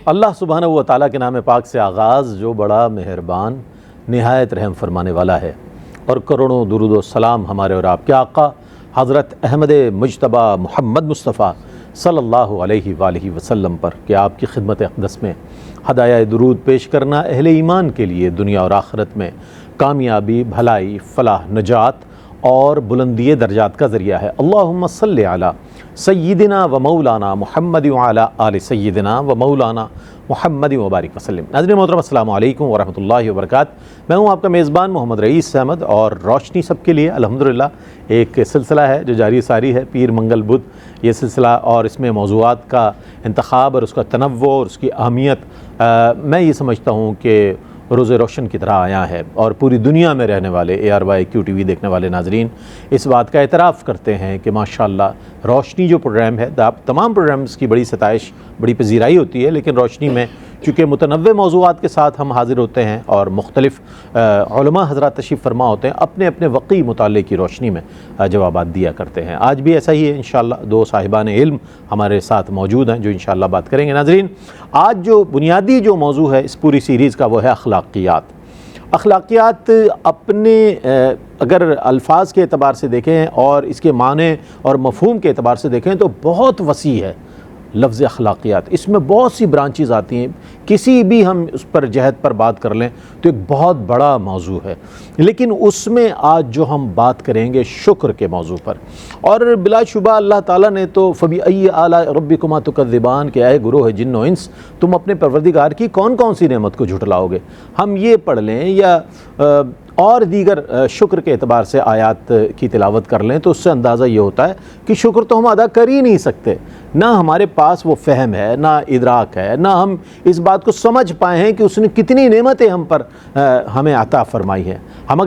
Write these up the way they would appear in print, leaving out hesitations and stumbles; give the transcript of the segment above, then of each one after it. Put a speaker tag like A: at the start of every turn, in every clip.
A: اللہ سبحانہ و تعالیٰ کے نام پاک سے آغاز جو بڑا مہربان نہایت رحم فرمانے والا ہے، اور کروڑوں درود و سلام ہمارے اور آپ کے آقا حضرت احمد مجتبیٰ محمد مصطفیٰ صلی اللہ علیہ وآلہ وسلم پر کہ آپ کی خدمت اقدس میں ہدایہ درود پیش کرنا اہل ایمان کے لیے دنیا اور آخرت میں کامیابی، بھلائی، فلاح، نجات اور بلندی درجات کا ذریعہ ہے۔ اللہم صلی علی سیدنا و مولانا محمد وعلی آل سیدنا و مولانا محمد مبارک وسلم۔ ناظرین محترم، السلام علیکم ورحمۃ اللہ وبرکاتہ۔ میں ہوں آپ کا میزبان محمد رئیس احمد، اور روشنی سب کے لیے الحمدللہ ایک سلسلہ ہے جو جاری ساری ہے، پیر منگل بدھ یہ سلسلہ، اور اس میں موضوعات کا انتخاب اور اس کا تنوع اور اس کی اہمیت میں یہ سمجھتا ہوں کہ روز روشن کی طرح آیا ہے، اور پوری دنیا میں رہنے والے ARYQ TV دیکھنے والے ناظرین اس بات کا اعتراف کرتے ہیں کہ ماشاءاللہ روشنی جو پروگرام ہے، تمام پروگرامز کی بڑی ستائش، بڑی پذیرائی ہوتی ہے، لیکن روشنی میں چونکہ متنوع موضوعات کے ساتھ ہم حاضر ہوتے ہیں اور مختلف علماء حضرات تشریف فرما ہوتے ہیں، اپنے اپنے وقی مطالعے کی روشنی میں جوابات دیا کرتے ہیں۔ آج بھی ایسا ہی ہے انشاءاللہ، دو صاحبان علم ہمارے ساتھ موجود ہیں جو انشاءاللہ بات کریں گے۔ ناظرین، آج جو بنیادی جو موضوع ہے اس پوری سیریز کا وہ ہے اخلاقیات۔ اخلاقیات اپنے اگر الفاظ کے اعتبار سے دیکھیں اور اس کے معنی اور مفہوم کے اعتبار سے دیکھیں تو بہت وسیع ہے لفظ اخلاقیات۔ اس میں بہت سی برانچز آتی ہیں، کسی بھی ہم اس پر جہت پر بات کر لیں تو ایک بہت بڑا موضوع ہے، لیکن اس میں آج جو ہم بات کریں گے شکر کے موضوع پر، اور بلا شبہ اللہ تعالیٰ نے تو فَبِأَيِّ آلَاءِ رَبِّكُمَا تُكَذِّبَانِ کہ اے گروہ جن و انس، تم اپنے پروردگار کی کون کون سی نعمت کو جھٹلاؤ گے۔ ہم یہ پڑھ لیں یا اور دیگر شکر کے اعتبار سے آیات کی تلاوت کر لیں تو اس سے اندازہ یہ ہوتا ہے کہ شکر تو ہم ادا کر ہی نہیں سکتے، نہ ہمارے پاس وہ فہم ہے، نہ ادراک ہے، نہ ہم اس بات کو سمجھ پائے ہیں کہ اس نے کتنی نعمتیں ہم پر ہمیں عطا فرمائی ہیں۔ ہم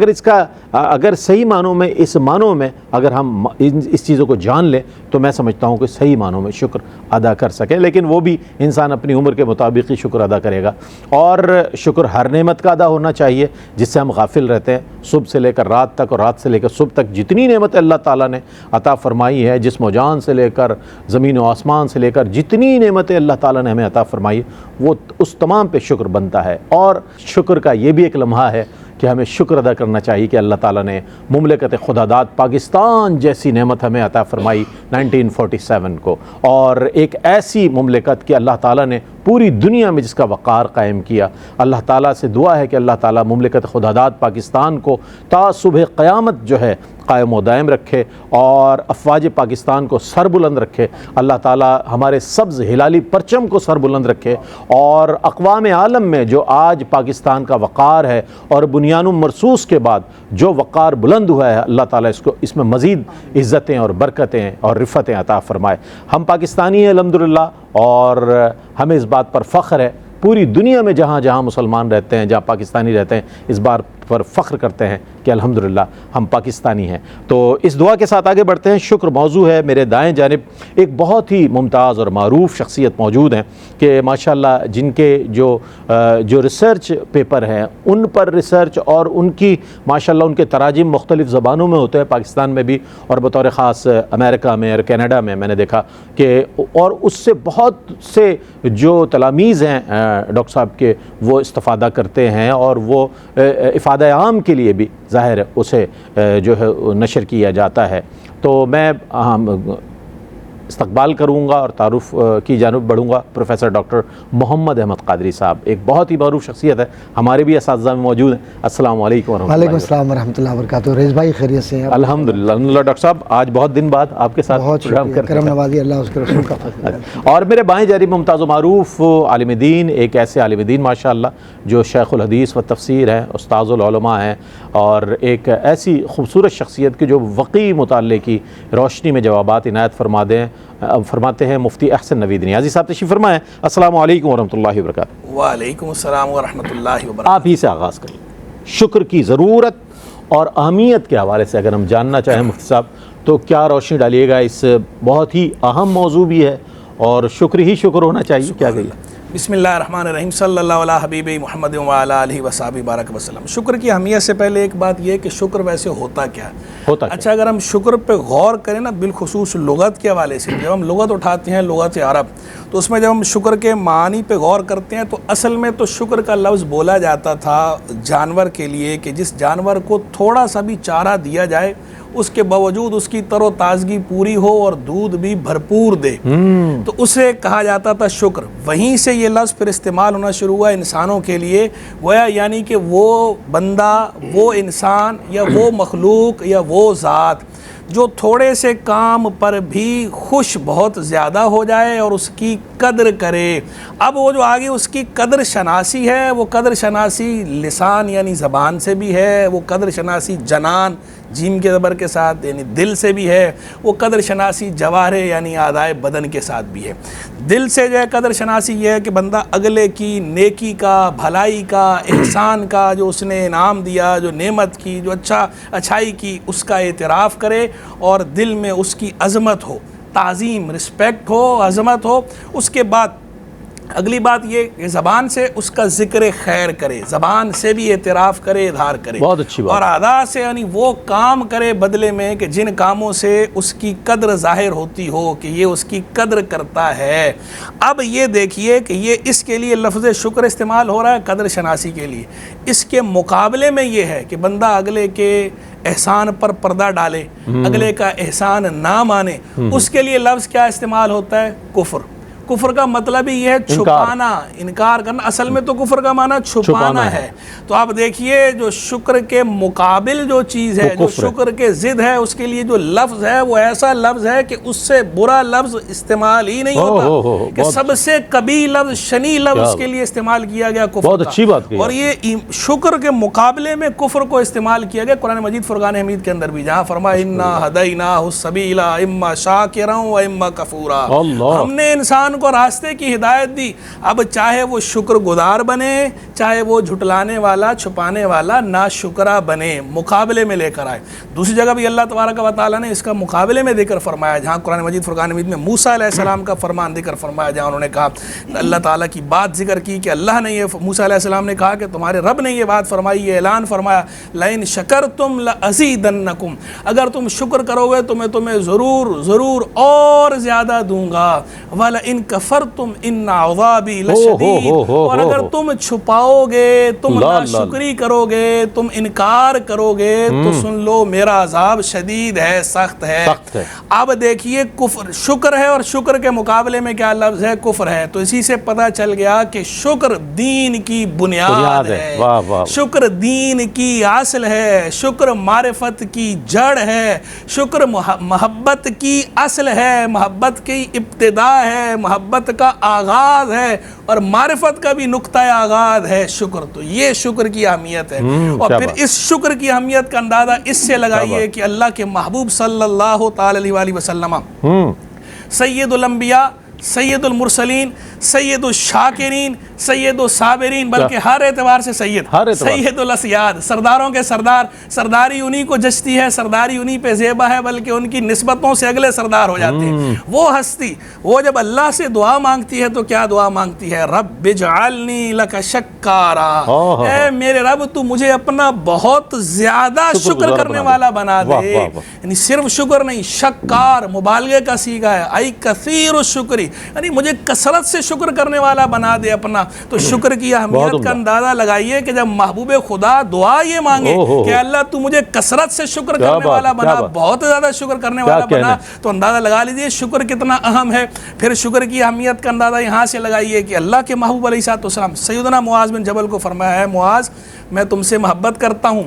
A: اگر صحیح معنوں میں اس معنوں میں اگر ہم اس چیزوں کو جان لیں تو میں سمجھتا ہوں کہ صحیح معنوں میں شکر ادا کر سکیں، لیکن وہ بھی انسان اپنی عمر کے مطابق ہی شکر ادا کرے گا، اور شکر ہر نعمت کا ادا ہونا چاہیے جس سے ہم غافل رہتے ہیں۔ صبح سے لے کر رات تک اور رات سے لے کر صبح تک جتنی نعمت اللہ تعالیٰ نے عطا فرمائی ہے، جسم و جان سے لے کر زمین و آسمان سے لے کر جتنی نعمتیں اللہ تعالیٰ نے ہمیں عطا فرمائی ہے، وہ اس تمام پہ شکر بنتا ہے۔ اور شکر کا یہ بھی ایک لمحہ ہے کہ ہمیں شکر ادا کرنا چاہیے کہ اللہ تعالیٰ نے مملکت خداداد پاکستان جیسی نعمت ہمیں عطا فرمائی 1947 کو، اور ایک ایسی مملکت کہ اللہ تعالیٰ نے پوری دنیا میں جس کا وقار قائم کیا۔ اللہ تعالیٰ سے دعا ہے کہ اللہ تعالیٰ مملکت خداداد پاکستان کو تا صبح قیامت جو ہے قائم و دائم رکھے، اور افواج پاکستان کو سر بلند رکھے۔ اللہ تعالیٰ ہمارے سبز ہلالی پرچم کو سر بلند رکھے، اور اقوام عالم میں جو آج پاکستان کا وقار ہے اور بنیان مرصوص کے بعد جو وقار بلند ہوا ہے، اللہ تعالیٰ اس میں مزید عزتیں اور برکتیں اور رفتیں عطا فرمائے۔ ہم پاکستانی ہیں الحمدللہ، اور ہمیں اس بات پر فخر ہے، پوری دنیا میں جہاں جہاں مسلمان رہتے ہیں، جہاں پاکستانی رہتے ہیں، اس بات پر فخر کرتے ہیں کہ الحمدللہ ہم پاکستانی ہیں۔ تو اس دعا کے ساتھ آگے بڑھتے ہیں۔ شکر موضوع ہے۔ میرے دائیں جانب ایک بہت ہی ممتاز اور معروف شخصیت موجود ہیں کہ ماشاءاللہ جن کے جو ریسرچ پیپر ہیں ان پر ریسرچ، اور ان کی ماشاءاللہ ان کے تراجم مختلف زبانوں میں ہوتے ہیں، پاکستان میں بھی اور بطور خاص امریکہ میں اور کینیڈا میں نے دیکھا کہ، اور اس سے بہت سے جو تلاميذ ہیں ڈاکٹر صاحب کے وہ استفادہ کرتے ہیں، اور وہ افادہ عام کے لیے بھی ظاہر ہے اسے جو ہے نشر کیا جاتا ہے۔ تو میں استقبال کروں گا اور تعارف کی جانب بڑھوں گا پروفیسر ڈاکٹر محمد احمد قادری صاحب، ایک بہت ہی معروف شخصیت ہے، ہمارے بھی اساتذہ میں موجود ہیں۔ السلام علیکم ورحمۃ اللہ۔
B: وعلیکم السلام ورحمۃ اللہ وبرکاتہ۔ ریز بھائی خیریت سے ہیں؟
A: الحمدللہ الحمدللہ ڈاکٹر صاحب، آج بہت دن بعد آپ کے ساتھ پروگرام کرتے ہیں،
B: کرم نوازی اللہ اس کے رسول کا فضل ہے۔
A: اور میرے بائیں جانب ممتاز و معروف عالم دین، ایک ایسے عالم دین ماشاءاللہ جو شیخ الحدیث و تفسیر ہیں، استاذ العلماء ہیں، اور ایک ایسی خوبصورت شخصیت کی جو وقی مطالعے کی روشنی میں جوابات عنایت فرماتے ہیں، مفتی احسن نوید نیازی صاحب تشریف فرمائیں۔ السلام علیکم ورحمۃ اللہ وبرکاتہ۔
C: وعلیکم السلام ورحمۃ اللہ وبرکاتہ۔
A: آپ ہی سے آغاز کریں، شکر کی ضرورت اور اہمیت کے حوالے سے اگر ہم جاننا چاہیں مفتی صاحب تو کیا روشنی ڈالیے گا؟ اس بہت ہی اہم موضوع بھی ہے، اور شکر ہی شکر ہونا چاہیے، کیا کہیے؟
C: بسم اللہ الرحمن الرحیم صلی اللہ علیہ حبیب محمد وعلی آلہ وصحبہ بارک وسلم۔ شکر کی اہمیت سے پہلے ایک بات یہ کہ شکر ویسے ہوتا کیا ہے؟ اچھا، اگر ہم شکر پہ غور کریں نا، بالخصوص لغت کے حوالے سے، جب ہم لغت اٹھاتے ہیں، لغت عرب، تو اس میں جب ہم شکر کے معنی پہ غور کرتے ہیں تو اصل میں تو شکر کا لفظ بولا جاتا تھا جانور کے لیے کہ جس جانور کو تھوڑا سا بھی چارہ دیا جائے اس کے باوجود اس کی تر و تازگی پوری ہو اور دودھ بھی بھرپور دے، تو اسے کہا جاتا تھا شکر۔ وہیں سے یہ لفظ پھر استعمال ہونا شروع ہوا انسانوں کے لیے، گویا یعنی کہ وہ بندہ، وہ انسان یا وہ مخلوق یا وہ ذات جو تھوڑے سے کام پر بھی خوش بہت زیادہ ہو جائے اور اس کی قدر کرے۔ اب وہ جو آگے اس کی قدر شناسی ہے، وہ قدر شناسی لسان یعنی زبان سے بھی ہے، وہ قدر شناسی جنان جیم کے زبر کے ساتھ یعنی دل سے بھی ہے، وہ قدر شناسی جوارح یعنی اعضائے بدن کے ساتھ بھی ہے۔ دل سے جو ہے قدر شناسی یہ ہے کہ بندہ اگلے کی نیکی کا، بھلائی کا، احسان کا، جو اس نے انعام دیا، جو نعمت کی، جو اچھائی کی، اس کا اعتراف کرے اور دل میں اس کی عظمت ہو، تعظیم، رسپیکٹ ہو، عظمت ہو۔ اس کے بعد اگلی بات یہ کہ زبان سے اس کا ذکر خیر کرے، زبان سے بھی اعتراف کرے، اظہار کرے،
A: بہت اچھی بات،
C: اور ادا سے یعنی وہ کام کرے بدلے میں کہ جن کاموں سے اس کی قدر ظاہر ہوتی ہو کہ یہ اس کی قدر کرتا ہے۔ اب یہ دیکھیے کہ یہ اس کے لیے لفظ شکر استعمال ہو رہا ہے قدر شناسی کے لیے، اس کے مقابلے میں یہ ہے کہ بندہ اگلے کے احسان پر پردہ ڈالے، اگلے کا احسان نہ مانے، اس کے لیے لفظ کیا استعمال ہوتا ہے؟ کفر۔ کفر کا مطلب ہی یہ ہے چھپانا، انکار کرنا۔ اصل میں تو کفر کا معنی چھپانا ہے۔ تو آپ دیکھیے جو شکر کے مقابل جو چیز ہے، جو شکر کے ضد ہے، اس کے لیے جو لفظ ہے وہ ایسا لفظ ہے کہ اس سے برا لفظ استعمال ہی نہیں ہوتا، کہ سب سے قبیح لفظ، شنی لفظ اس کے لیے استعمال کیا گیا کفر کا۔
A: بہت اچھی بات کی۔
C: اور یہ شکر کے مقابلے میں کفر کو استعمال کیا گیا قرآن مجید فرقان حمید کے اندر بھی، جہاں فرمایا انا ہدیناہ السبیل اما شاکرا و اما کفورا، ہم نے انسان کو راستے کی ہدایت دی، اب چاہے وہ شکر گزار بنے، چاہے وہ جھٹلانے والا، چھپانے والا، ناشکرا بنے، مقابلے میں لے کر آئے۔ دوسری جگہ بھی اللہ تبارک و تعالیٰ نے اس کا مقابلے میں ذکر فرمایا، جہاں قرآن مجید فرقان حمید میں موسیٰ علیہ السلام کا فرمان ذکر فرمایا، جہاں انہوں نے کہا، اللہ تعالیٰ کی بات ذکر کی کہ اللہ نے یہ، موسیٰ علیہ السلام نے کہا کہ تمہارے رب نے یہ بات فرمائی، یہ اعلان فرمایا، لئن شکرتم لازیدنکم، اگر تم شکر کرو گے تو میں تمہیں ضرور ضرور اور زیادہ دوں گا، ولئن کفرتم ان عذابی لشدید، اور اگر تم چھپاؤ گے، تم ناشکری کرو گے، تم انکار کرو گے تو سن لو میرا عذاب شدید ہے، سخت ہے۔ اب دیکھیے کفر شکر ہے اور شکر کے مقابلے میں کیا لفظ ہے؟ کفر ہے۔ تو اسی سے پتہ چل گیا کہ شکر دین کی بنیاد ہے، شکر دین کی اصل ہے، شکر معرفت کی جڑ ہے، شکر محبت کی اصل ہے، محبت کی ابتدا ہے، محبت کا آغاز ہے، اور معرفت کا بھی نقطہ آغاز ہے شکر۔ تو یہ شکر کی اہمیت ہے۔ اور پھر اس شکر کی اہمیت کا اندازہ اس سے لگائیے کہ اللہ کے محبوب صلی اللہ تعالی علیہ وسلم سید الانبیاء، سید المرسلین، سید الشاکرین، سید الصابرین، بلکہ ہر اعتبار سے سید الاسیاد، سرداروں کے سردار، سرداری انہی کو جچتی ہے، سرداری انہی پہ زیبا ہے، بلکہ ان کی نسبتوں سے اگلے سردار ہو جاتے ہیں۔ وہ ہستی، وہ جب اللہ سے دعا مانگتی ہے تو کیا دعا مانگتی ہے؟ رب اجعلنی لک شکارا، اے میرے رب تو مجھے اپنا بہت زیادہ شکر کرنے والا بنا دے۔ یعنی صرف شکر نہیں، شکار مبالغے کا صیغہ ہے، ای کثیر الشکری، یعنی مجھے کثرت سے شکر کرنے والا بنا دے اپنا۔ تو شکر کی اہمیت کا اندازہ لگائیے کہ جب محبوب خدا دعا یہ مانگے کہ اللہ تو مجھے کثرت سے شکر کرنے والا بنا، بہت زیادہ شکر کرنے والا بنا، تو اندازہ لگا لیجئے شکر کتنا اہم ہے۔ پھر شکر کی اہمیت کا اندازہ یہاں سے لگائیے کہ اللہ کے محبوب علیہ السلام سیدنا معاذ بن جبل کو فرمایا ہے، معاذ میں تم سے محبت کرتا ہوں۔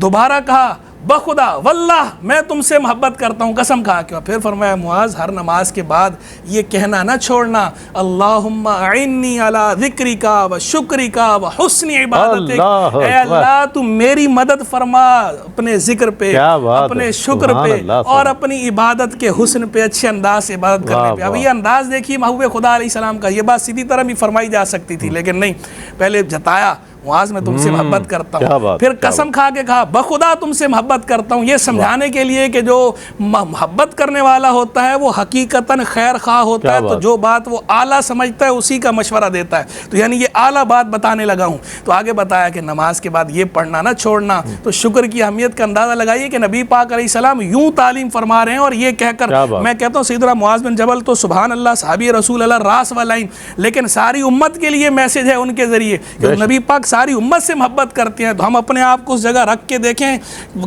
C: دوبارہ کہا بخدا واللہ میں تم سے محبت کرتا ہوں، قسم کھا کے۔ پھر فرمایا معاذ ہر نماز کے بعد یہ کہنا نہ چھوڑنا، اللہم اعنی علی ذکرک و شکرک و حسن عبادتک، اے اللہ تو میری مدد فرما اپنے ذکر پہ، اپنے شکر پہ، اور اپنی عبادت کے حسن پہ، اچھے انداز سے عبادت کرنے پہ۔ اب یہ انداز دیکھیے محبوب خدا علیہ السلام کا، یہ بات سیدھی طرح بھی فرمائی جا سکتی تھی لیکن نہیں، پہلے جتایا معاذ میں تم سے محبت کرتا
A: کیا
C: ہوں.
A: بات،
C: پھر
A: کیا
C: قسم کھا کے کہا بخدا تم سے محبت کرتا ہوں، یہ سمجھانے کے لیے کہ جو محبت کرنے والا ہوتا ہے وہ حقیقتاً خیر خواہ ہوتا ہے، تو جو بات وہ اعلیٰ سمجھتا ہے اسی کا مشورہ دیتا ہے. تو یعنی یہ اعلیٰ بات بتانے لگا ہوں. تو آگے بتایا کہ نماز کے بعد یہ پڑھنا نہ چھوڑنا. تو شکر کی اہمیت کا اندازہ لگائیے کہ نبی پاک علیہ السلام یوں تعلیم فرما رہے ہیں، اور یہ کہہ کر میں کہتا ہوں سیدنا معاذ بن جبل تو سبحان اللہ صحابی رسول اللہ راس و لائن، لیکن ساری امت کے لیے میسج ہے ان کے ذریعے کہ نبی پاک ساری امت سے محبت کرتے ہیں. تو ہم اپنے آپ کو اس جگہ رکھ کے دیکھیں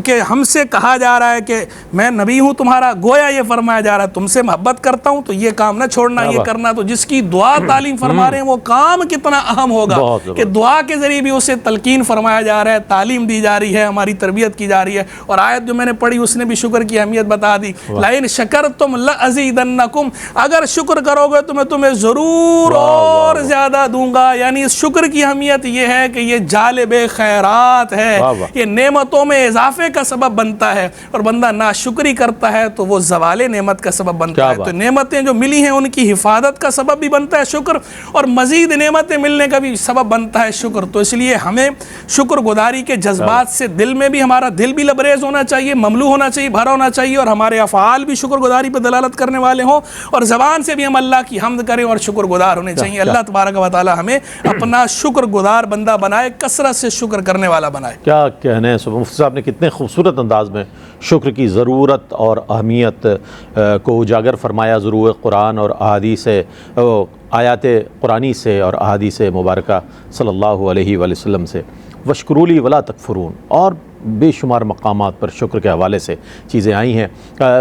C: کہ ہم سے کہا جا رہا ہے کہ میں نبی ہوں تمہارا، گویا یہ فرمایا جا رہا ہے تم سے محبت کرتا ہوں تو یہ کام نہ چھوڑنا، یہ کرنا. تو جس کی دعا تعلیم فرما رہے ہیں وہ کام کتنا اہم ہوگا کہ دعا کے ذریعے بھی اسے تلقین فرمایا جا رہا ہے، تعلیم دی جا رہی ہے، ہماری تربیت کی جا رہی ہے. اور آیت جو میں نے پڑھی اس نے بھی شکر کی اہمیت بتا دی. لئن شکرتم لازیدنکم، اگر شکر کرو گے تو میں تمہیں ضرور اور زیادہ دوں گا. یعنی اس شکر کی اہمیت یہ ہے کہ یہ جالب خیرات ہے، یہ نعمتوں میں اضافے کا سبب بنتا ہے، اور بندہ ناشکری کرتا ہے تو وہ زوال نعمت کا سبب بنتا ہے. تو نعمتیں جو ملی ہیں ان کی حفاظت کا سبب بھی بنتا ہے شکر، اور مزید نعمتیں ملنے کا بھی سبب بنتا ہے شکر. تو اس لیے ہمیں شکر گزاری کے جذبات سے دل میں بھی ہمارا دل بھی لبریز ہونا چاہیے، مملو ہونا چاہیے، بھرا ہونا چاہیے، اور ہمارے افعال بھی شکر گزاری پہ دلالت کرنے والے ہوں، اور زبان سے بھی ہم اللہ کی حمد کریں اور شکر گزار ہونے چاہیے. اللہ تبارک و تعالی ہمیں اپنا شکر گزار بندہ بنائے، کثرت سے شکر کرنے والا بنائے.
A: کیا کہنے ہیں مفتی صاحب نے کتنے خوبصورت انداز میں شکر کی ضرورت اور اہمیت کو اجاگر فرمایا ضرور قرآن اور احادیث آیات قرآنی سے اور احادیث مبارکہ صلی اللہ علیہ وآلہ وسلم سے. وشکرولی ولا تکفرون، اور بے شمار مقامات پر شکر کے حوالے سے چیزیں آئی ہیں.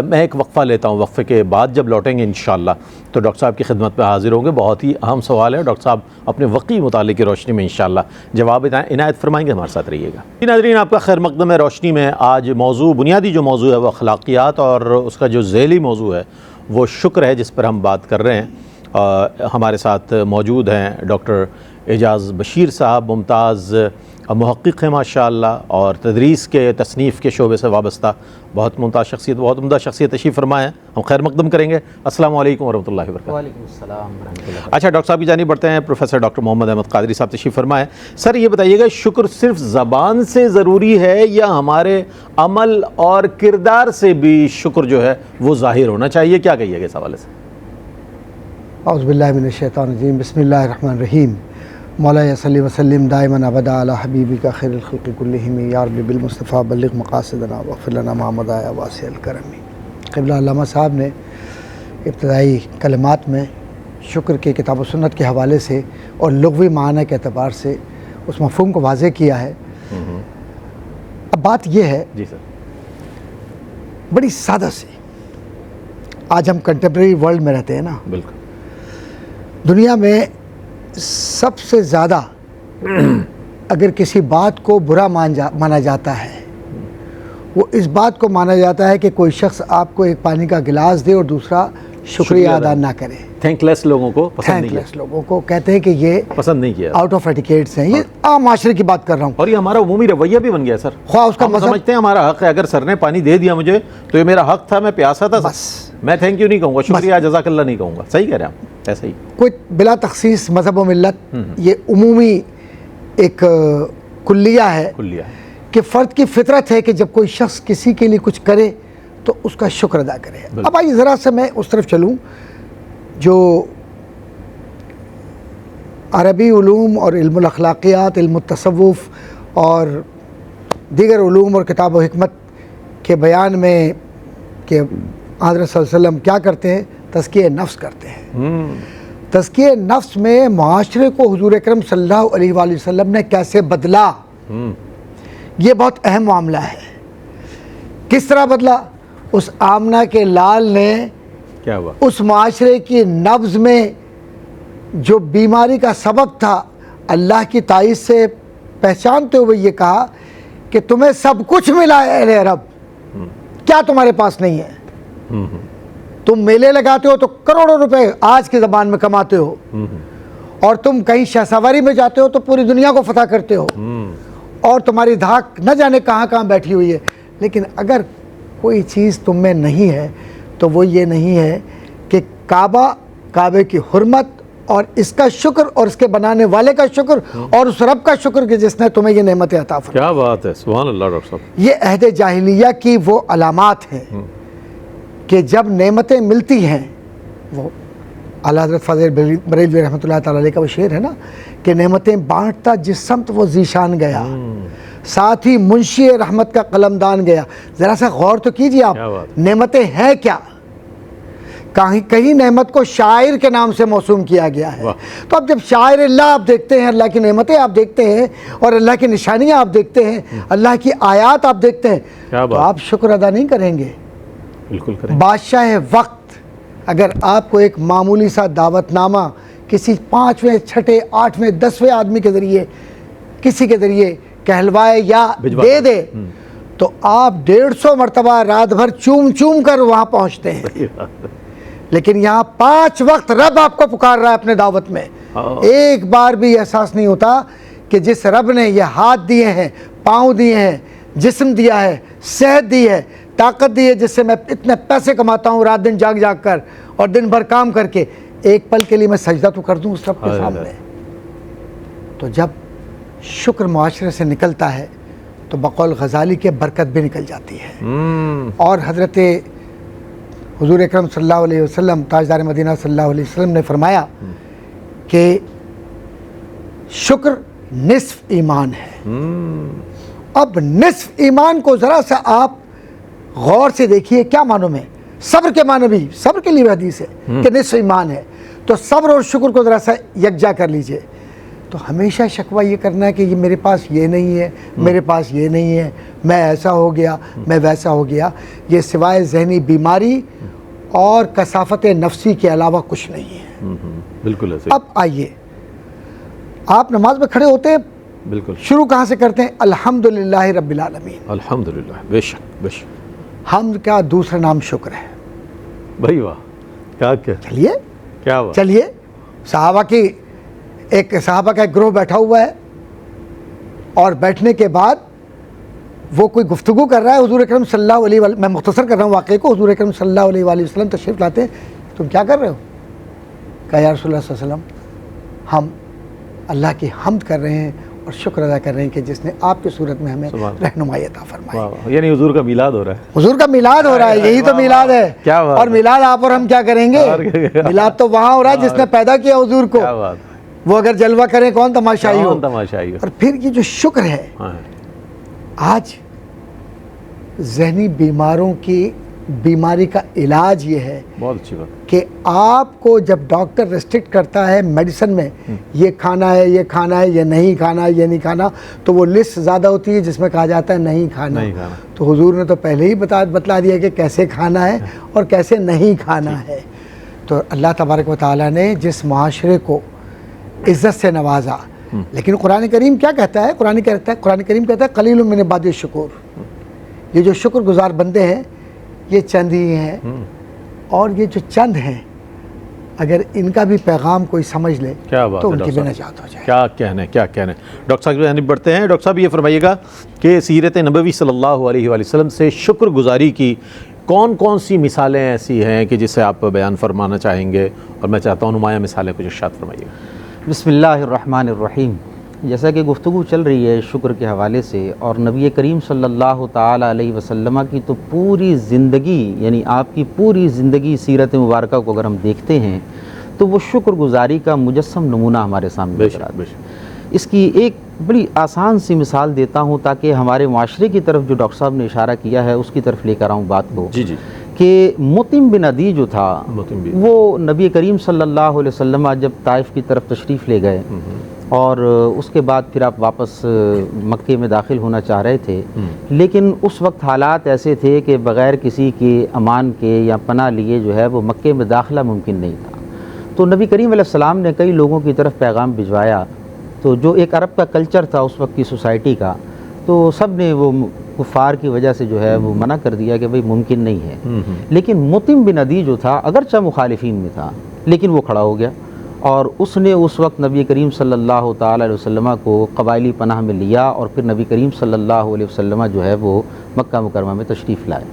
A: میں ایک وقفہ لیتا ہوں، وقفے کے بعد جب لوٹیں گے انشاءاللہ تو ڈاکٹر صاحب کی خدمت میں حاضر ہوں گے. بہت ہی اہم سوال ہے، ڈاکٹر صاحب اپنے وقی مطالعے کی روشنی میں انشاءاللہ جواب عنایت فرمائیں گے. ہمارے ساتھ رہیے گا. ناظرین، آپ کا خیر مقدم ہے روشنی میں. آج بنیادی جو موضوع ہے وہ اخلاقیات، اور اس کا جو ذیلی موضوع ہے وہ شکر ہے جس پر ہم بات کر رہے ہیں. ہمارے ساتھ موجود ہیں ڈاکٹر اعجاز بشیر صاحب، ممتاز محقق ہیں ماشاءاللہ، اور تدریس کے تصنیف کے شعبے سے وابستہ بہت ممتاز شخصیت، بہت عمدہ شخصیت تشریف فرمائے ہیں. ہم خیر مقدم کریں گے. السلام علیکم ورحمۃ اللہ وبرکاتہ.
B: وعلیکم السلام ورحمۃ اللہ.
A: اچھا ڈاکٹر صاحب کی جانب بڑھتے ہیں. پروفیسر ڈاکٹر محمد احمد قادری صاحب تشریف فرمائے. سر یہ بتائیے گا، شکر صرف زبان سے ضروری ہے یا ہمارے عمل اور کردار سے بھی شکر جو ہے وہ ظاہر ہونا چاہیے؟ کیا کہیے گا اس حوالے سے؟
B: اعوذ باللہ من الشیطان الرجیم، بسم اللہ الرحمن الرحیم. مولا صلی وسلم دائما ابدا علی حبیبک خیر الخلق کلہم، یا رب بالمصطفیٰ بلغ مقاصدنا واغفر لنا ما مضی یا واسع الکرم. قبلہ علامہ صاحب نے ابتدائی کلمات میں شکر کے کتاب و سنت کے حوالے سے اور لغوی معنی کے اعتبار سے اس مفہوم کو واضح کیا ہے. اب بات یہ ہے
A: جی سر،
B: بڑی سادہ سی، آج ہم کنٹمپریری ورلڈ میں رہتے ہیں نا.
A: بالکل.
B: دنیا میں سب سے زیادہ اگر کسی بات کو برا مانا جاتا ہے وہ اس بات کو مانا جاتا ہے کہ کوئی شخص آپ کو ایک پانی کا گلاس دے اور دوسرا شکریہ ادا نہ کرے.
A: تھینک لیس لوگوں کو پسند نہیں
B: تھینک لیس لوگوں کو کہتے ہیں کہ یہ
A: پسند نہیں کیا،
B: آؤٹ آف ایٹیکیٹس ہیں. یہ عام معاشرے کی بات کر رہا ہوں،
A: اور یہ ہمارا عمومی رویہ بھی بن گیا سر.
B: خواہ اس کا
A: ہم
B: مذہب
A: سمجھتے ہیں ہمارا حق ہے، اگر سر نے پانی دے دیا مجھے تو یہ میرا حق تھا، میں پیاسا تھا،
B: بس
A: میں تھینک یو نہیں کہوں گا، شکریہ جزاک اللہ نہیں کہوں گا. صحیح کہہ رہے ہیں آپ، ایسا ہی
B: کوئی بلا تخصیص مذہب و ملت، یہ عمومی ایک کلیہ ہے
A: کلیہ.
B: کہ فرد کی فطرت ہے کہ جب کوئی شخص کسی کے لیے کچھ کرے تو اس کا شکر ادا کرے. اب آئیے ذرا سے میں اس طرف چلوں جو عربی علوم اور علم الاخلاقیات، علم التصوف اور دیگر علوم اور کتاب و حکمت کے بیان میں کہ حضرت صلی اللہ علیہ وسلم کیا کرتے ہیں، تزکیہ نفس کرتے ہیں. تزکیہ نفس میں معاشرے کو حضور اکرم صلی اللہ علیہ وآلہ وسلم نے کیسے بدلا، یہ بہت اہم معاملہ ہے. کس طرح بدلا؟ اس آمنہ کے لال نے
A: کیا ہوا؟
B: اس معاشرے کی نبض میں جو بیماری کا سبب تھا اللہ کی تائید سے پہچانتے ہوئے یہ کہا کہ تمہیں سب کچھ ملا ہے اہل عرب، کیا تمہارے پاس نہیں ہے؟ تم میلے لگاتے ہو تو کروڑوں روپے آج کے زبان میں کماتے ہو، اور تم کہیں شاہ سواری میں جاتے ہو تو پوری دنیا کو فتح کرتے ہو، اور تمہاری دھاک نہ جانے کہاں کہاں بیٹھی ہوئی ہے. لیکن اگر کوئی چیز تم میں نہیں ہے تو وہ یہ نہیں ہے کہ کعبہ، کعبے کی حرمت اور اس کا شکر اور اس کے بنانے والے کا شکر اور اس رب کا شکر کہ جس نے تمہیں یہ نعمتیں عطا فرمائی.
A: کیا بات ہے، سبحان اللہ ڈاکٹر صاحب.
B: یہ عہد جاہلیہ کی وہ علامات ہیں کہ جب نعمتیں ملتی ہیں، وہ اعلیٰ حضرت فاضل بریلوی رحمۃ اللہ تعالی علیہ کا وہ شعر ہے نا کہ نعمتیں بانٹتا جس سمت وہ ذیشان گیا، ساتھ ہی منشی رحمت کا قلمدان گیا. ذرا سا غور تو کیجیے آپ، نعمتیں ہیں کیا؟ کہیں نعمت کو شاعر کے نام سے موسوم کیا گیا ہے. تو اب جب شاعر اللہ آپ دیکھتے ہیں، اللہ کی نعمتیں آپ دیکھتے ہیں اور اللہ کی نشانیاں آپ دیکھتے ہیں، اللہ کی آیات آپ دیکھتے ہیں، تو آپ شکر ادا نہیں کریں گے؟
A: بالکل کریں.
B: بادشاہ وقت اگر آپ کو ایک معمولی سا دعوت نامہ کسی 5ویں 6ٹھے 8ویں 10ویں آدمی کے ذریعے کسی کے ذریعے کہلوائے یا دے دے تو آپ 150 مرتبہ رات بھر چوم چوم کر وہاں پہنچتے ہیں. لیکن یہاں 5 وقت رب آپ کو پکار رہا ہے اپنے دعوت میں. ایک بار بھی احساس نہیں ہوتا کہ جس رب نے یہ ہاتھ دیے ہیں، پاؤں دیے ہیں، جسم دیا ہے، صحت دی ہے، طاقت دی ہے، جس سے میں اتنے پیسے کماتا ہوں رات دن جاگ جاگ کر اور دن بھر کام کر کے، ایک پل کے لیے میں سجدہ تو کر دوں اس رب کے سامنے. تو جب شکر معاشرے سے نکلتا ہے تو بقول غزالی کے برکت بھی نکل جاتی ہے. اور حضرت حضور اکرم صلی اللہ علیہ وسلم تاجدار مدینہ صلی اللہ علیہ وسلم نے فرمایا کہ شکر نصف ایمان ہے. اب نصف ایمان کو ذرا سا آپ غور سے دیکھیے کیا معنوں میں. صبر کے معنی بھی، صبر کے لیے حدیث ہے کہ نصف ایمان ہے. تو صبر اور شکر کو ذرا سا یکجا کر لیجئے. تو ہمیشہ شکوہ یہ کرنا ہے کہ یہ میرے پاس یہ نہیں ہے، میرے پاس یہ نہیں ہے، میں ایسا ہو گیا، میں ویسا ہو گیا، یہ سوائے ذہنی بیماری اور کثافت نفسی کے علاوہ کچھ نہیں ہے.
A: بالکل.
B: اب آئیے، آپ نماز میں کھڑے ہوتے ہیں،
A: بالکل
B: شروع کہاں سے کرتے ہیں؟ الحمدللہ رب العالمین.
A: الحمدللہ. بے شک بے شک.
B: حمد کا دوسرا نام شکر ہے.
A: بھائی واہ، کیا
B: چلیے
A: کیا بات.
B: چلیے، صحابہ کا ایک گروہ بیٹھا ہوا ہے اور بیٹھنے کے بعد وہ کوئی گفتگو کر رہا ہے. حضور اکرم صلی اللہ علیہ وسلم، میں مختصر کر رہا ہوں واقعے کو، حضور اکرم صلی اللہ علیہ وآلہ وسلم تشریف لاتے ہیں. تم کیا کر رہے ہو؟ کہا یا رسول اللہ صلی اللہ علیہ وسلم ہم اللہ کی حمد کر رہے ہیں اور شکر ادا کر رہے ہیں کہ جس نے آپ کی صورت میں ہمیں رہنمائی عطا فرمائی.
A: یعنی حضور کا میلاد ہو رہا ہے.
B: حضور کا میلاد ہو رہا ہے، یہی تو میلاد ہے. اور میلاد آپ اور ہم کیا کریں گے؟ میلاد تو وہاں ہو رہا ہے جس نے پیدا کیا حضور کو. وہ اگر جلوہ کریں کون تماشائی ہو. اور پھر یہ جو شکر ہے، آج ذہنی بیماروں کی بیماری کا علاج یہ ہے
A: بہت اچھی بات
B: کہ آپ کو جب ڈاکٹر ریسٹرکٹ کرتا ہے میڈیسن میں یہ کھانا ہے، یہ کھانا ہے، یہ نہیں کھانا ہے، یہ نہیں کھانا، تو وہ لسٹ زیادہ ہوتی ہے جس میں کہا جاتا ہے نہیں کھانا. تو حضور نے تو پہلے ہی بتلا دیا کہ کیسے کھانا ہے اور کیسے نہیں کھانا ہے. تو اللہ تبارک و تعالیٰ نے جس معاشرے کو عزت سے نوازا، لیکن قرآن کریم کیا کہتا ہے؟ قرآن کریم کہتا ہے قلیل من عبادی الشکور. یہ جو شکر گزار بندے ہیں یہ چند ہی ہیں، اور یہ جو چند ہیں اگر ان کا بھی پیغام کوئی سمجھ لے تو ان کی بھی نجات ہو جائے.
A: کیا کہنے. ڈاکٹر صاحب جانب بڑھتے ہیں. ڈاکٹر صاحب یہ فرمائیے گا کہ سیرت نبوی صلی اللہ علیہ وآلہ وسلم سے شکر گزاری کی کون کون سی مثالیں ایسی ہیں کہ جس سے آپ بیان فرمانا چاہیں گے؟ اور میں چاہتا ہوں نمایاں مثالیں کچھ ارشاد فرمائیے.
D: بسم اللہ الرحمن الرحیم. جیسا کہ گفتگو چل رہی ہے شکر کے حوالے سے، اور نبی کریم صلی اللہ تعالیٰ علیہ وسلم کی تو پوری زندگی، یعنی آپ کی پوری زندگی سیرت مبارکہ کو اگر ہم دیکھتے ہیں تو وہ شکر گزاری کا مجسم نمونہ ہمارے سامنے نظر آتا ہے. اس کی ایک بڑی آسان سی مثال دیتا ہوں تاکہ ہمارے معاشرے کی طرف جو ڈاکٹر صاحب نے اشارہ کیا ہے اس کی طرف لے کر آؤں بات کو.
A: جی
D: کہ مطعم بن عدی جو تھا وہ نبی کریم صلی اللہ علیہ وسلم جب طائف کی طرف تشریف لے گئے اور اس کے بعد پھر آپ واپس مکے میں داخل ہونا چاہ رہے تھے، لیکن اس وقت حالات ایسے تھے کہ بغیر کسی کے امان کے یا پناہ لیے جو ہے وہ مکے میں داخلہ ممکن نہیں تھا. تو نبی کریم علیہ السلام نے کئی لوگوں کی طرف پیغام بھجوایا. تو جو ایک عرب کا کلچر تھا اس وقت کی سوسائٹی کا، تو سب نے وہ کفار کی وجہ سے جو ہے وہ منع کر دیا کہ بھئی ممکن نہیں ہے. لیکن مطعم بن عدی جو تھا اگرچہ مخالفین میں تھا لیکن وہ کھڑا ہو گیا، اور اس نے اس وقت نبی کریم صلی اللہ تعالیٰ علیہ وسلم کو قبائلی پناہ میں لیا، اور پھر نبی کریم صلی اللہ علیہ وسلم جو ہے وہ مکہ مکرمہ میں تشریف لائے.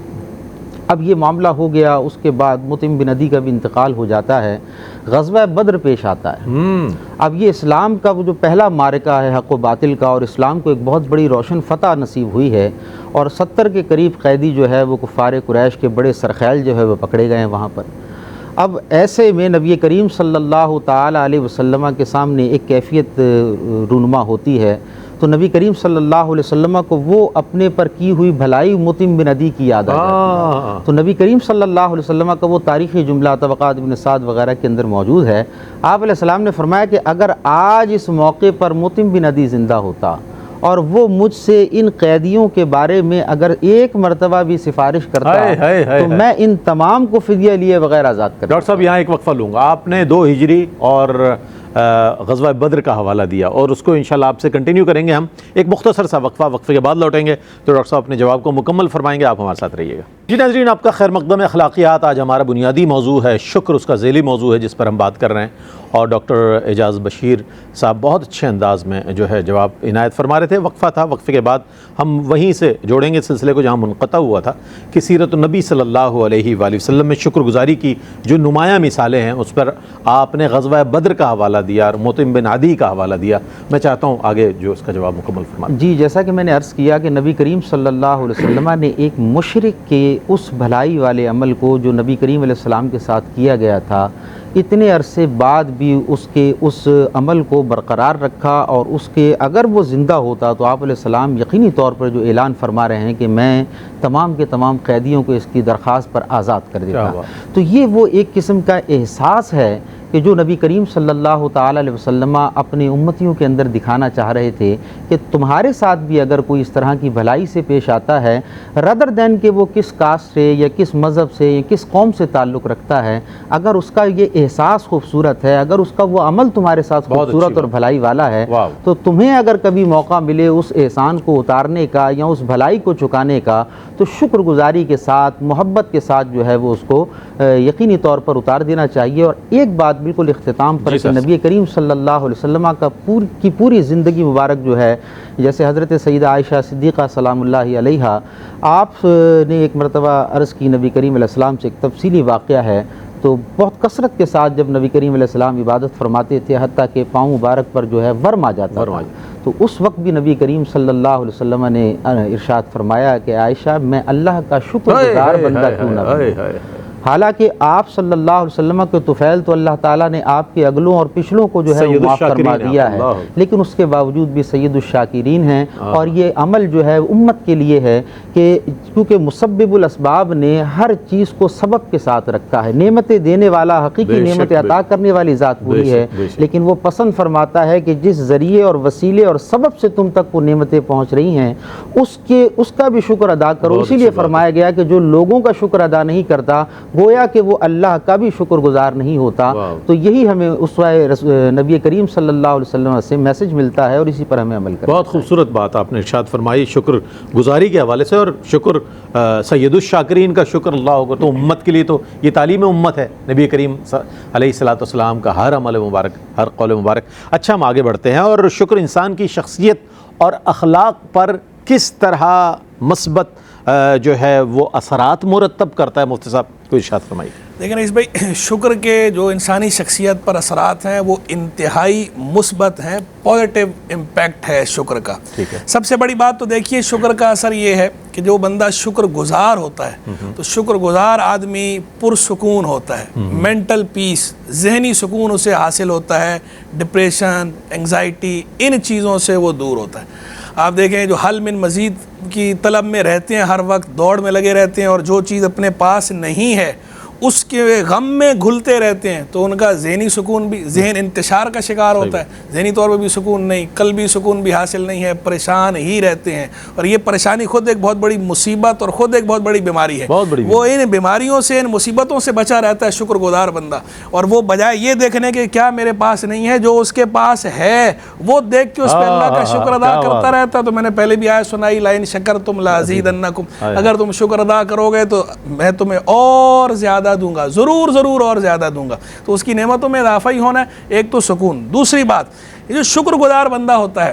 D: اب یہ معاملہ ہو گیا. اس کے بعد مطعم بن عدی کا بھی انتقال ہو جاتا ہے. غزوہ بدر پیش آتا ہے۔ اب یہ اسلام کا وہ جو پہلا معرکہ ہے حق و باطل کا، اور اسلام کو ایک بہت بڑی روشن فتح نصیب ہوئی ہے، اور 70 کے قریب قیدی جو ہے وہ کفار قریش کے بڑے سرخیل جو ہے وہ پکڑے گئے ہیں وہاں پر۔ اب ایسے میں نبی کریم صلی اللہ تعالیٰ علیہ وسلم کے سامنے ایک کیفیت رونما ہوتی ہے، تو نبی کریم صلی اللہ علیہ وسلم کو وہ اپنے پر کی ہوئی بھلائی مطعم بن عدی کی یاد آ جاتی ہے۔ تو نبی کریم صلی اللہ علیہ وسلم کا وہ تاریخی جملہ طبقات ابن سعد وغیرہ کے اندر موجود ہے۔ آپ علیہ السلام نے فرمایا کہ اگر آج اس موقع پر مطعم بن عدی زندہ ہوتا اور وہ مجھ سے ان قیدیوں کے بارے میں اگر ایک مرتبہ بھی سفارش کرتا تو میں ان تمام کو فدیہ لیے بغیر آزاد کرتا۔
A: ڈاکٹر صاحب یہاں ایک وقفہ لوں گا، آپ نے 2 ہجری اور غزوہ بدر کا حوالہ دیا، اور اس کو انشاءاللہ آپ سے کنٹینیو کریں گے ہم، ایک مختصر سا وقفے کے بعد لوٹیں گے تو ڈاکٹر صاحب اپنے جواب کو مکمل فرمائیں گے، آپ ہمارے ساتھ رہیے گا۔ جی ناظرین، آپ کا خیر مقدم اخلاقیات۔ آج ہمارا بنیادی موضوع ہے شکر، اس کا ذیلی موضوع ہے جس پر ہم بات کر رہے ہیں، اور ڈاکٹر اعجاز بشیر صاحب بہت اچھے انداز میں جو ہے جواب عنایت فرما رہے تھے۔ وقفہ تھا، وقفے کے بعد ہم وہیں سے جوڑیں گے سلسلے کو جہاں منقطع ہوا تھا کہ سیرت النبی صلی اللہ علیہ وآلہ وسلم میں شکر گزاری کی جو نمایاں مثالیں ہیں، اس پر آپ نے غزوہ بدر کا حوالہ دیا اور مطعم بن عدی کا حوالہ دیا۔ میں چاہتا ہوں آگے جو اس کا جواب مکمل فرمائیں۔
D: جی، جیسا کہ میں نے عرض کیا کہ نبی کریم صلی اللہ علیہ وسلم نے ایک مشرک کے اس بھلائی والے عمل کو جو نبی کریم علیہ السلام کے ساتھ کیا گیا تھا، اتنے عرصے بعد بھی اس عمل کو برقرار رکھا، اور اس کے اگر وہ زندہ ہوتا تو آپ علیہ السلام یقینی طور پر جو اعلان فرما رہے ہیں کہ میں تمام کے تمام قیدیوں کو اس کی درخواست پر آزاد کر دیتا۔ تو یہ وہ ایک قسم کا احساس ہے کہ جو نبی کریم صلی اللہ تعالیٰ علیہ وسلم اپنے امتیوں کے اندر دکھانا چاہ رہے تھے کہ تمہارے ساتھ بھی اگر کوئی اس طرح کی بھلائی سے پیش آتا ہے، ردر دین کہ وہ کس کاسٹ سے یا کس مذہب سے یا کس قوم سے تعلق رکھتا ہے، اگر اس کا یہ احساس خوبصورت ہے، اگر اس کا وہ عمل تمہارے ساتھ خوبصورت اور بھلائی والا ہے، تو تمہیں اگر کبھی موقع ملے اس احسان کو اتارنے کا یا اس بھلائی کو چکانے کا، تو شکر گزاری کے ساتھ، محبت کے ساتھ جو ہے وہ اس کو یقینی طور پر اتار دینا چاہیے۔ اور ایک بات بالکل اختتام پر کہ نبی کریم صلی اللہ علیہ وسلم کا پوری زندگی مبارک جو ہے، جیسے حضرت سیدہ عائشہ صدیقہ سلام اللہ علیہا، آپ نے ایک مرتبہ عرض کی نبی کریم علیہ السلام سے، ایک تفصیلی واقعہ ہے، تو بہت کثرت کے ساتھ جب نبی کریم علیہ السلام عبادت فرماتے تھے حتیٰ کہ پاؤں مبارک پر جو ہے ورم آ جاتا تھا، تو اس وقت بھی نبی کریم صلی اللہ علیہ وسلم نے ارشاد فرمایا کہ عائشہ میں اللہ کا شکر گزار بندہ کیوں نہ بنوں۔ حالانکہ آپ صلی اللہ علیہ وسلم کے طفیل تو اللہ تعالیٰ نے آپ کے اگلوں اور پچھلوں کو جو ہے وہ معاف فرما دیا ہے، لیکن اس کے باوجود بھی سید الشاکرین ہیں، اور یہ عمل جو ہے امت کے لیے ہے کہ کیونکہ مسبب الاسباب نے ہر چیز کو سبب کے ساتھ رکھا ہے، نعمتیں دینے والا حقیقی نعمت عطا کرنے والی ذات پوری ہے، لیکن وہ پسند فرماتا ہے کہ جس ذریعے اور وسیلے اور سبب سے تم تک وہ نعمتیں پہنچ رہی ہیں اس کا بھی شکر ادا کرو۔ اسی لیے فرمایا گیا کہ جو لوگوں کا شکر ادا نہیں کرتا گویا کہ وہ اللہ کا بھی شکر گزار نہیں ہوتا۔ تو یہی ہمیں اسوہ نبی کریم صلی اللہ علیہ وسلم سے میسج ملتا ہے، اور اسی پر ہمیں عمل کرنا ہے۔
A: بہت خوبصورت بات آپ نے ارشاد فرمائی شکر گزاری کے حوالے سے، اور شکر سید الشاکرین کا شکر اللہ ہوگا، تو امت کے لیے تو یہ تعلیم امت ہے نبی کریم علیہ الصلوۃ والسلام کا ہر عمل مبارک، ہر قول مبارک۔ اچھا، ہم آگے بڑھتے ہیں، اور شکر انسان کی شخصیت اور اخلاق پر کس طرح مثبت جو ہے وہ اثرات مرتب کرتا ہے، مفتی صاحب کو ارشاد فرمائیے۔
C: لیکن اس بھائی شکر کے جو انسانی شخصیت پر اثرات ہیں وہ انتہائی مثبت ہیں، پازیٹیو امپیکٹ ہے شکر کا۔ سب سے بڑی بات تو دیکھیے شکر کا اثر یہ ہے کہ جو بندہ شکر گزار ہوتا ہے تو شکر گزار آدمی پرسکون ہوتا ہے، مینٹل پیس، ذہنی سکون اسے حاصل ہوتا ہے، ڈپریشن، انگزائٹی، ان چیزوں سے وہ دور ہوتا ہے۔ آپ دیکھیں جو حل من مزید کی طلب میں رہتے ہیں، ہر وقت دوڑ میں لگے رہتے ہیں، اور جو چیز اپنے پاس نہیں ہے اس کے غم میں گھلتے رہتے ہیں، تو ان کا ذہنی سکون بھی، ذہن انتشار کا شکار ہوتا ہے، ذہنی طور پہ بھی سکون نہیں، قلبی سکون بھی حاصل نہیں ہے، پریشان ہی رہتے ہیں، اور یہ پریشانی خود ایک بہت بڑی مصیبت اور خود ایک بہت بڑی بیماری ہے۔ وہ ان بیماریوں سے، ان مصیبتوں سے بچا رہتا ہے شکر گزار بندہ، اور وہ بجائے یہ دیکھنے کے کیا میرے پاس نہیں ہے، جو اس کے پاس ہے وہ دیکھ کے اس پہ اللہ کا شکر ادا کرتا رہتا ہے۔ تو میں نے پہلے بھی آیت سنائی، لئن شکرتم لازیدنکم، اگر تم شکر ادا کرو گے تو میں تمہیں اور زیادہ دوں گا، ضرور ضرور اور زیادہ دوں گا۔ تو اس کی نعمتوں میں اضافہ ہی ہونا ہے، ایک تو سکون۔ دوسری بات، یہ جو شکر گزار بندہ ہوتا ہے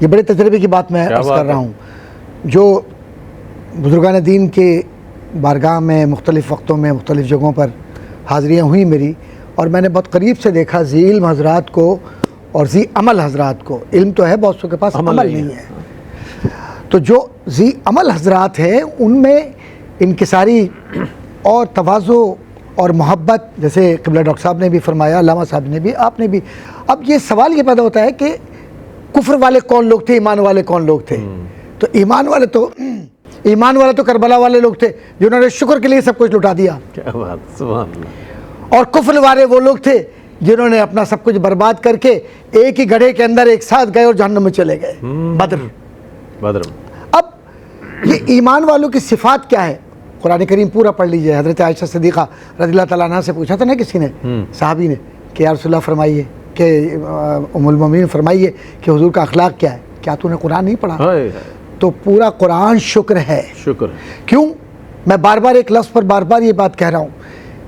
B: یہ بڑے تجربے کی بات میں عرض کر رہا ہوں. جو بزرگان دین کے بارگاہ میں مختلف وقتوں میں مختلف جگہوں پر حاضریاں ہوئیں میری، اور میں نے بہت قریب سے دیکھا ذی علم حضرات کو اور ذی عمل حضرات کو. علم تو ہے بہت سو کے پاس، عمل نہیں ہے. تو جو ذی عمل حضرات ہیں ان میں انکساری اور تواضع اور محبت، جیسے قبلہ ڈاکٹر صاحب نے بھی فرمایا، علامہ صاحب نے بھی، آپ نے بھی. اب یہ سوال یہ پیدا ہوتا ہے کہ کفر والے کون لوگ تھے، ایمان والے کون لوگ تھے؟ تو ایمان والے تو کربلا والے لوگ تھے جنہوں نے شکر کے لیے سب کچھ لٹا دیا.
A: کیا بات، سبحان اللہ.
B: اور کفر والے وہ لوگ تھے جنہوں نے اپنا سب کچھ برباد کر کے ایک ہی گڑھے کے اندر ایک ساتھ گئے اور جہنم میں چلے گئے. بدر. اب یہ ایمان والوں کی صفات کیا ہے؟ قرآن کریم پورا پڑھ لیجئے. حضرت عائشہ صدیقہ رضی اللہ تعالیٰ عنہ سے پوچھا تھا نا کسی نے، صحابی نے، کہ یا رسول اللہ فرمائیے، کہ ام المومنین فرمائیے کہ حضور کا اخلاق کیا ہے؟ کیا تو نے قرآن نہیں پڑھا؟ تو پورا قرآن شکر ہے. کیوں؟ میں بار بار ایک لفظ پر بار بار یہ بات کہہ رہا ہوں،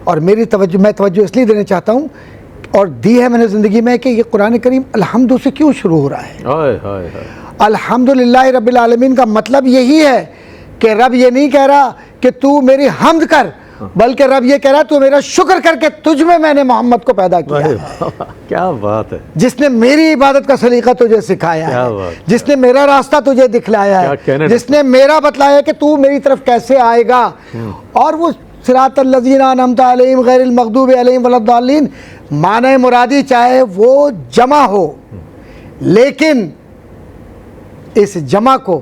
B: اور میں توجہ اس لیے دینا چاہتا ہوں اور دی ہے میں نے زندگی میں، کہ یہ قرآن کریم الحمد سے کیوں شروع ہو رہا ہے؟ الحمدللہ رب العالمین کا مطلب یہی ہے کہ رب یہ نہیں کہہ رہا کہ تو میری حمد کر، بلکہ رب یہ کہہ رہا تو میرا شکر کر کے تجھ میں نے محمد کو پیدا کیا ہے.
A: کیا بات ہے.
B: جس نے میری عبادت کا سلیقہ تجھے سکھایا ہے، جس نے میرا راستہ تجھے دکھلایا ہے، جس نے میرا بتلایا کہ تو میری طرف کیسے آئے گا. اور وہ صراط الذین انعمت علیہم غیر المغضوب علیہم ولا الضالین، معنی مرادی چاہے وہ جمع ہو، لیکن اس جمع کو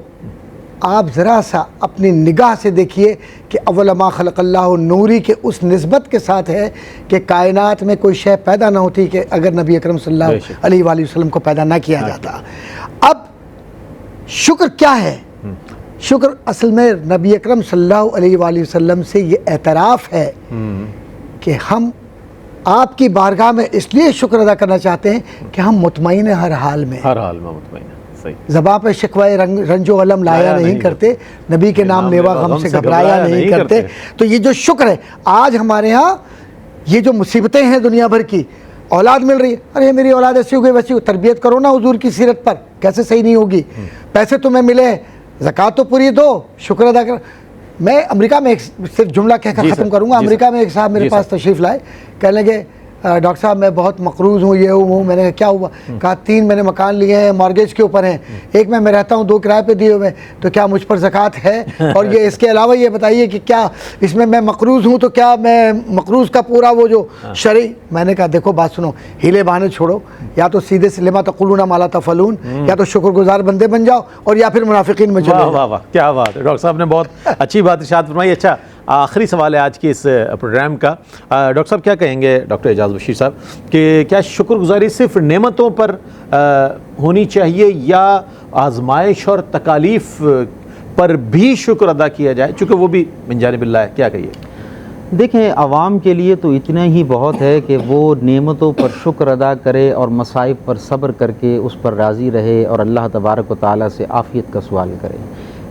B: آپ ذرا سا اپنی نگاہ سے دیکھیے کہ اول ما خلق اللہ نوری کے اس نسبت کے ساتھ ہے کہ کائنات میں کوئی شے پیدا نہ ہوتی کہ اگر نبی اکرم صلی اللہ علیہ وآلہ وسلم کو پیدا نہ کیا جاتا. اب شکر کیا ہے؟ شکر اصل میں نبی اکرم صلی اللہ علیہ وآلہ وسلم سے یہ اعتراف ہے کہ ہم آپ کی بارگاہ میں اس لیے شکر ادا کرنا چاہتے ہیں کہ ہم مطمئن ہیں ہر حال میں
A: مطمئن.
B: زباں پہ شکوہ رنج و غلم لایا نہیں کرتے، نبی کے نام لیوا غم سے گھبرایا نہیں کرتے. تو یہ جو شکر ہے، آج ہمارے ہاں یہ جو مصیبتیں ہیں دنیا بھر کی، اولاد مل رہی ہے، ارے میری اولاد ایسی ہو گئی ویسی ہو. تربیت کرو نا حضور کی سیرت پر، کیسے صحیح نہیں ہوگی؟ پیسے تمہیں ملے، زکوٰۃ تو پوری دو، شکر ادا کر. میں امریکہ میں ایک صرف جملہ کہہ کر ختم کروں گا. امریکہ میں ایک صاحب میرے پاس تشریف لائے، کہنے لگے ڈاکٹر صاحب میں بہت مقروض ہوں، یہ ہوں. میں نے کہا کیا ہوا؟ کہا 3 میں نے مکان لیے ہیں، مارگیج کے اوپر ہیں، ایک میں رہتا ہوں، 2 کرائے پہ دیے ہوئے، تو کیا مجھ پر زکوٰۃ ہے؟ اور یہ اس کے علاوہ یہ بتائیے کہ کیا اس میں مقروض ہوں تو کیا میں مقروض کا پورا وہ جو شرعی. میں نے کہا دیکھو بات سنو، ہیلے بہانے چھوڑو، یا تو سیدھے سے لما تقولون ما لا تفعلون، یا تو شکر گزار بندے بن جاؤ، اور یا پھر منافقین میں چلے جاؤ.
A: واہ واہ، کیا بات ہے. ڈاکٹر صاحب نے بہت اچھی بات ارشاد فرمائی. اچھا، آخری سوال ہے آج کی اس پروگرام کا. ڈاکٹر صاحب کیا کہیں گے، ڈاکٹر اعجاز بشیر صاحب، کہ کیا شکر گزاری صرف نعمتوں پر ہونی چاہیے یا آزمائش اور تکالیف پر بھی شکر ادا کیا جائے، چونکہ وہ بھی من جانب اللہ ہے؟ کیا کہیے؟
D: دیکھیں، عوام کے لیے تو اتنا ہی بہت ہے کہ وہ نعمتوں پر شکر ادا کرے اور مصائب پر صبر کر کے اس پر راضی رہے اور اللہ تبارک و تعالیٰ سے عافیت کا سوال کرے.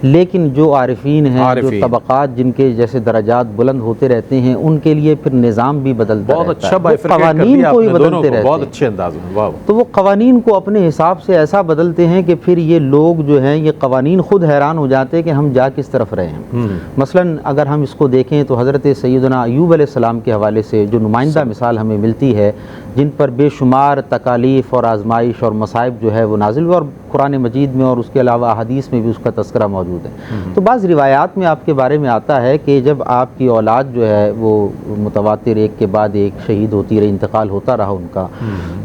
D: لیکن جو عارفین ہیں، جو طبقات جن کے جیسے درجات بلند ہوتے رہتے ہیں، ان کے لیے پھر نظام بھی بدلتا رہتا ہے، قوانین کو ہی بدلتے رہتے
A: بہت اچھے انداز میں.
D: تو وہ قوانین کو اپنے حساب سے ایسا بدلتے ہیں کہ پھر یہ لوگ جو ہیں، یہ قوانین خود حیران ہو جاتے ہیں کہ ہم جا کس طرف رہے ہیں. مثلا اگر ہم اس کو دیکھیں تو حضرت سیدنا ایوب علیہ السلام کے حوالے سے جو نمائندہ مثال ہمیں ملتی ہے، جن پر بے شمار تکالیف اور آزمائش اور مصائب جو ہے وہ نازل ہوئے، اور قرآن مجید میں اور اس کے علاوہ احادیث میں بھی اس کا تذکرہ موجود ہے. تو بعض روایات میں آپ کے بارے میں آتا ہے کہ جب آپ کی اولاد جو ہے وہ متواتر ایک کے بعد ایک شہید ہوتی رہی، انتقال ہوتا رہا ان کا،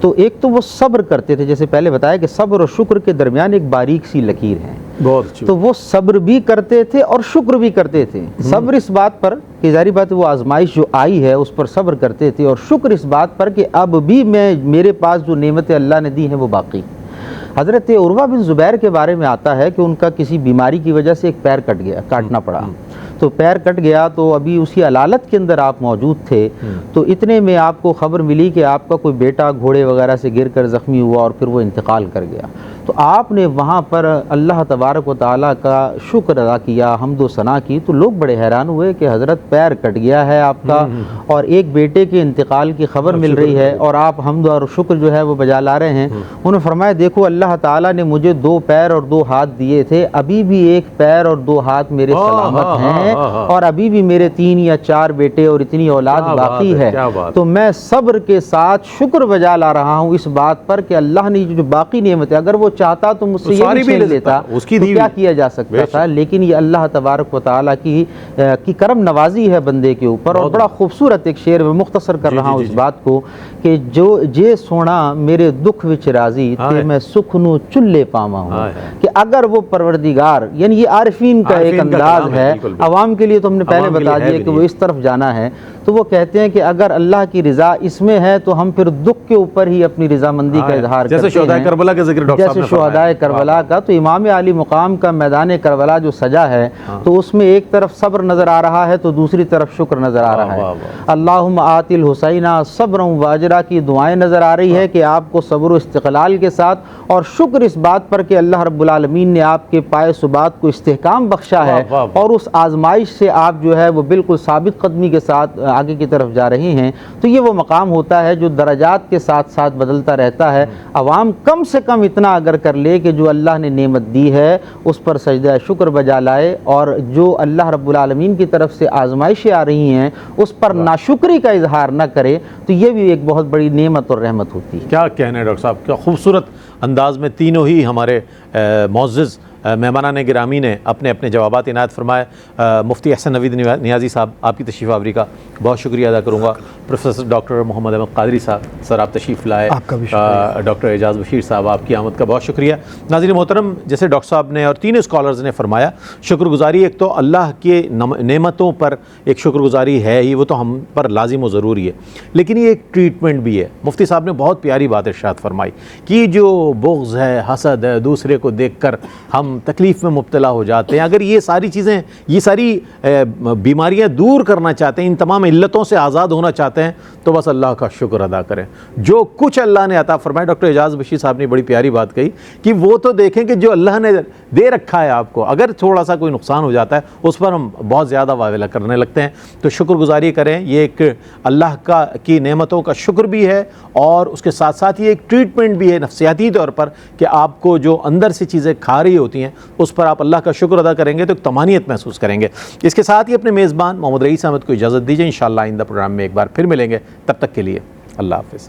D: تو ایک تو وہ صبر کرتے تھے، جیسے پہلے بتایا کہ صبر اور شکر کے درمیان ایک باریک سی لکیر ہے. تو وہ صبر بھی کرتے تھے اور شکر بھی کرتے تھے. صبر اس بات پر کہ ظاہری بات ہے وہ آزمائش جو آئی ہے اس پر صبر کرتے تھے، اور شکر اس بات پر کہ اب بھی میرے پاس جو نعمتیں اللہ نے دی ہیں وہ باقی. حضرت عروہ بن زبیر کے بارے میں آتا ہے کہ ان کا کسی بیماری کی وجہ سے ایک پیر کاٹنا پڑا. تو پیر کٹ گیا تو ابھی اسی علالت کے اندر آپ موجود تھے، تو اتنے میں آپ کو خبر ملی کہ آپ کا کوئی بیٹا گھوڑے وغیرہ سے گر کر زخمی ہوا اور پھر وہ انتقال کر گیا. تو آپ نے وہاں پر اللہ تبارک و تعالیٰ کا شکر ادا کیا، حمد و ثنا کی، تو لوگ بڑے حیران ہوئے کہ حضرت پیر کٹ گیا ہے آپ کا اور ایک بیٹے کے انتقال کی خبر مل رہی ہے اور آپ حمد اور شکر جو ہے وہ بجا لا رہے ہیں۔ انہوں نے فرمایا دیکھو اللہ تعالیٰ نے مجھے 2 پیر اور 2 ہاتھ دیے تھے، ابھی بھی 1 پیر اور 2 ہاتھ میرے سلامت ہیں اور ابھی بھی میرے 3 یا 4 بیٹے اور اتنی اولاد باقی ہے، تو میں صبر کے ساتھ شکر بجا لا رہا ہوں اس بات پر کہ اللہ نے جو باقی نعمت ہے، اگر وہ چاہتا تو مجھ سے یہ بھی چھین لیتا تو کیا کیا جا سکتا تھا، لیکن یہ اللہ تبارک و تعالیٰ کی کرم نوازی ہے بندے کے اوپر۔ اور بڑا خوبصورت ایک شعر میں مختصر کر رہا ہوں اس بات کو کہ جو جے سونا میرے دکھ وچ راضی تے میں سکھ نو چلے پاواں ہوں، کہ اگر وہ پروردگار، یعنی یہ عارفین کا ایک انداز ہے، عوام کے لیے تو ہم نے پہلے بتا دیا کہ وہ اس طرف جانا ہے، تو وہ کہتے ہیں کہ اگر اللہ کی رضا اس میں ہے تو ہم پھر دکھ کے اوپر ہی اپنی رضامندی کا اظہار کرتے ہیں، جیسے شہدائے کربلا کا ذکر ڈاکٹر صاحب نے فرمایا، جیسے شہدائے کربلا کا، تو امام علی مقام کا میدان کربلا جو سجا ہے تو اس میں ایک طرف صبر نظر آ رہا ہے تو دوسری طرف شکر نظر آ رہا ہے۔ اللہم آتی الحسینہ صبرا و اجرا کی دعائیں نظر آ رہی ہے کہ آپ کو صبر و استقلال کے ساتھ اور شکر اس بات پر کہ اللہ رب العالمین نے آپ کے پائے ثبات کو استحکام بخشا ہے اور اس آزمائش سے آپ جو ہے وہ بالکل ثابت قدمی کے ساتھ آگے کی طرف جا رہے ہیں۔ تو یہ وہ مقام ہوتا ہے جو درجات کے ساتھ ساتھ بدلتا رہتا ہے۔ عوام کم سے کم اتنا اگر کر لے کہ جو اللہ نے نعمت دی ہے اس پر سجدہ شکر بجا لائے، اور جو اللہ رب العالمین کی طرف سے آزمائشیں آ رہی ہیں اس پر ناشکری کا اظہار نہ کرے، تو یہ بھی ایک بہت بڑی نعمت اور رحمت ہوتی ہے۔
A: کیا کہنا ہے ڈاکٹر صاحب، کیا خوبصورت انداز میں تینوں ہی ہمارے معزز مہمانان گرامی نے اپنے اپنے جوابات عنایت فرمائے۔ مفتی احسن نوید نیازی صاحب، آپ کی تشریف آوری کا بہت شکریہ ادا کروں گا۔ پروفیسر ڈاکٹر محمد احمد قادری صاحب، سر آپ تشریف لائے۔ ڈاکٹر اعجاز بشیر صاحب، آپ کی آمد کا بہت شکریہ۔ ناظرین محترم، جیسے ڈاکٹر صاحب نے اور تینوں اسکالرز نے فرمایا، شکر گزاری ایک تو اللہ کے نعمتوں پر ایک شکر گزاری ہے ہی، وہ تو ہم پر لازم و ضروری ہے، لیکن یہ ایک ٹریٹمنٹ بھی ہے۔ مفتی صاحب نے بہت پیاری بات ارشاد فرمائی کہ جو بغض ہے، حسد ہے، دوسرے کو دیکھ کر ہم تکلیف میں مبتلا ہو جاتے ہیں، اگر یہ ساری چیزیں، یہ ساری بیماریاں دور کرنا چاہتے ہیں، ان تمام علتوں سے آزاد ہونا چاہتے ہیں، تو بس اللہ کا شکر ادا کریں۔ جو کچھ اللہ نے عطا فرمایا، ڈاکٹر اعجاز بشیر صاحب نے بڑی پیاری بات کہی کہ وہ تو دیکھیں کہ جو اللہ نے دے رکھا ہے آپ کو، اگر تھوڑا سا کوئی نقصان ہو جاتا ہے اس پر ہم بہت زیادہ واویلا کرنے لگتے ہیں، تو شکر گزاری کریں۔ یہ ایک اللہ کی نعمتوں کا شکر بھی ہے اور اس کے ساتھ ساتھ یہ ایک ٹریٹمنٹ بھی ہے نفسیاتی طور پر کہ آپ کو جو اندر سے چیزیں کھا رہی ہوتی ہیں اس پر آپ اللہ کا شکر ادا کریں گے تو ایک طمانینت محسوس کریں گے۔ اس کے ساتھ ہی اپنے میزبان محمد رئیس احمد کو اجازت دیجیے، انشاءاللہ آئندہ پروگرام میں ایک بار پھر ملیں گے، تب تک کے لیے اللہ حافظ۔